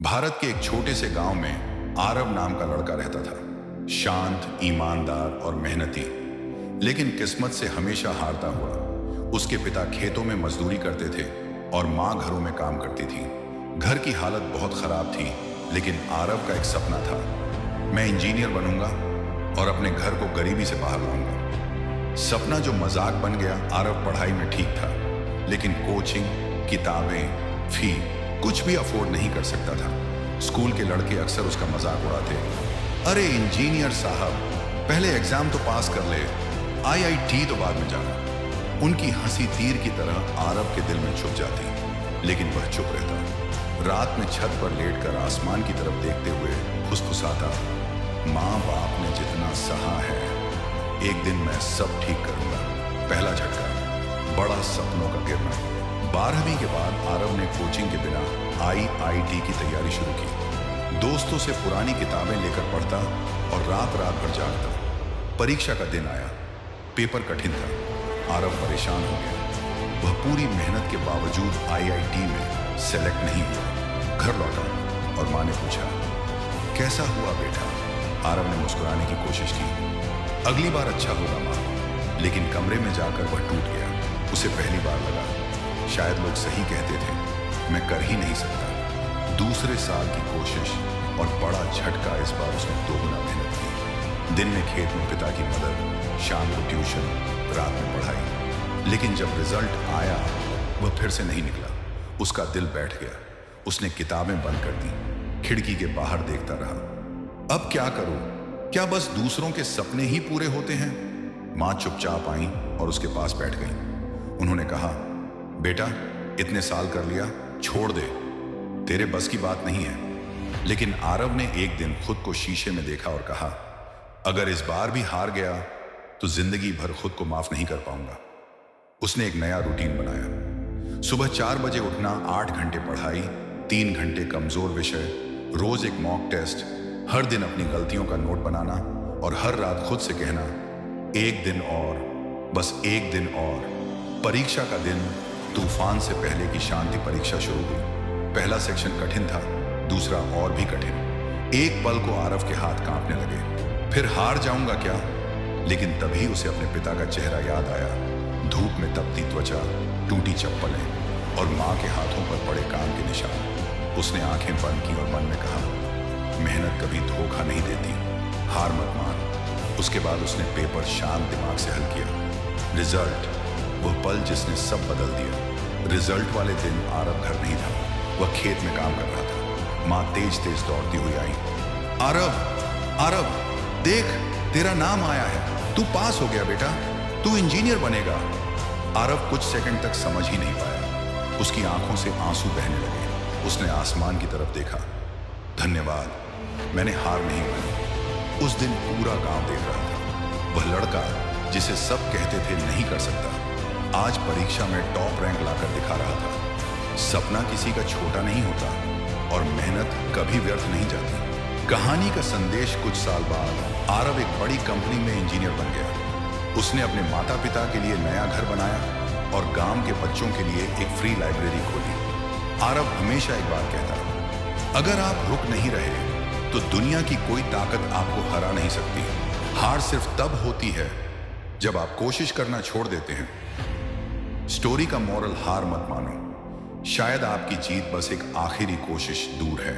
भारत के एक छोटे से गांव में आरव नाम का लड़का रहता था। शांत, ईमानदार और मेहनती, लेकिन किस्मत से हमेशा हारता हुआ। उसके पिता खेतों में मजदूरी करते थे और माँ घरों में काम करती थी। घर की हालत बहुत खराब थी, लेकिन आरव का एक सपना था। मैं इंजीनियर बनूंगा और अपने घर को गरीबी से बाहर लाऊंगा। सपना जो मजाक बन गया। आरव पढ़ाई में ठीक था, लेकिन कोचिंग, किताबें, फी कुछ भी अफोर्ड नहीं कर सकता था। स्कूल के लड़के अक्सर उसका मजाक उड़ाते। अरे इंजीनियर साहब, पहले एग्जाम तो पास कर ले, आईआईटी तो बाद में जाना। उनकी हंसी तीर की तरह आरव के दिल में छुप जाती, लेकिन वह चुप रहता। रात में छत पर लेटकर आसमान की तरफ देखते हुए फुसफुसाता, माँ बाप ने जितना सहा है, एक दिन मैं सब ठीक करूंगा। पहला झटका, बड़ा सपनों का गिरना। 12वीं के बाद आरव ने कोचिंग के बिना आईआईटी की तैयारी शुरू की। दोस्तों से पुरानी किताबें लेकर पढ़ता और रात रात भर जागता। परीक्षा का दिन आया। पेपर कठिन था। आरव परेशान हो गया। वह पूरी मेहनत के बावजूद आईआईटी में सेलेक्ट नहीं हुआ। घर लौटा और माँ ने पूछा, कैसा हुआ बेटा? आरव ने मुस्कुराने की कोशिश की। अगली बार अच्छा होगा माँ। लेकिन कमरे में जाकर वह टूट गया। उसे पहली बार लगा, शायद लोग सही कहते थे, मैं कर ही नहीं सकता। दूसरे साल की कोशिश और बड़ा झटका। इस बार उसने दोगुना मेहनत की। दिन में खेत में पिता की मदद, शाम को ट्यूशन, रात में पढ़ाई। लेकिन जब रिजल्ट आया, वह फिर से नहीं निकला। उसका दिल बैठ गया। उसने किताबें बंद कर दी, खिड़की के बाहर देखता रहा। अब क्या करूं? क्या बस दूसरों के सपने ही पूरे होते हैं? माँ चुपचाप आई और उसके पास बैठ गई। उन्होंने कहा, बेटा, इतने साल कर लिया, छोड़ दे, तेरे बस की बात नहीं है। लेकिन आरव ने एक दिन खुद को शीशे में देखा और कहा, अगर इस बार भी हार गया तो जिंदगी भर खुद को माफ नहीं कर पाऊंगा। उसने एक नया रूटीन बनाया। सुबह 4 बजे उठना, 8 घंटे पढ़ाई, 3 घंटे कमजोर विषय, रोज एक मॉक टेस्ट, हर दिन अपनी गलतियों का नोट बनाना और हर रात खुद से कहना, एक दिन और, बस एक दिन और। परीक्षा का दिन, तूफान से पहले की शांति परीक्षा शुरू हुई। पहला सेक्शन कठिन था, दूसरा और भी कठिन। एक पल को आरव के हाथ कांपने लगे। फिर हार जाऊंगा क्या? लेकिन तभी उसे अपने पिता का चेहरा याद आया। धूप में तपती त्वचा, टूटी चप्पलें और माँ के हाथों पर पड़े काम के निशान। उसने आंखें बंद की और मन में कहा, मेहनत कभी धोखा नहीं देती, हार मत मान। उसके बाद उसने पेपर शांत दिमाग से हल किया। रिजल्ट, वह पल जिसने सब बदल दिया। रिजल्ट वाले दिन आरव घर नहीं था, वह खेत में काम कर रहा था। माँ तेज तेज दौड़ती हुई आई। आरव, आरव, देख, तेरा नाम आया है, तू पास हो गया बेटा, तू इंजीनियर बनेगा। आरव कुछ सेकंड तक समझ ही नहीं पाया। उसकी आंखों से आंसू बहने लगे। उसने आसमान की तरफ देखा। धन्यवाद, मैंने हार नहीं मानी। उस दिन पूरा गांव देख रहा था। वह लड़का जिसे सब कहते थे नहीं कर सकता, आज परीक्षा में टॉप रैंक लाकर दिखा रहा था। सपना किसी का छोटा नहीं होता और मेहनत कभी व्यर्थ नहीं जाती। कहानी का संदेश, कुछ साल बाद आरव एक बड़ी कंपनी में इंजीनियर बन गया। उसने अपने माता पिता के लिए नया घर बनाया और गांव के बच्चों के लिए एक फ्री लाइब्रेरी खोली। आरव हमेशा एक बात कहता, अगर आप रुक नहीं रहे तो दुनिया की कोई ताकत आपको हरा नहीं सकती। हार सिर्फ तब होती है जब आप कोशिश करना छोड़ देते हैं। स्टोरी का मॉरल, हार मत मानो। शायद आपकी जीत बस एक आखिरी कोशिश दूर है।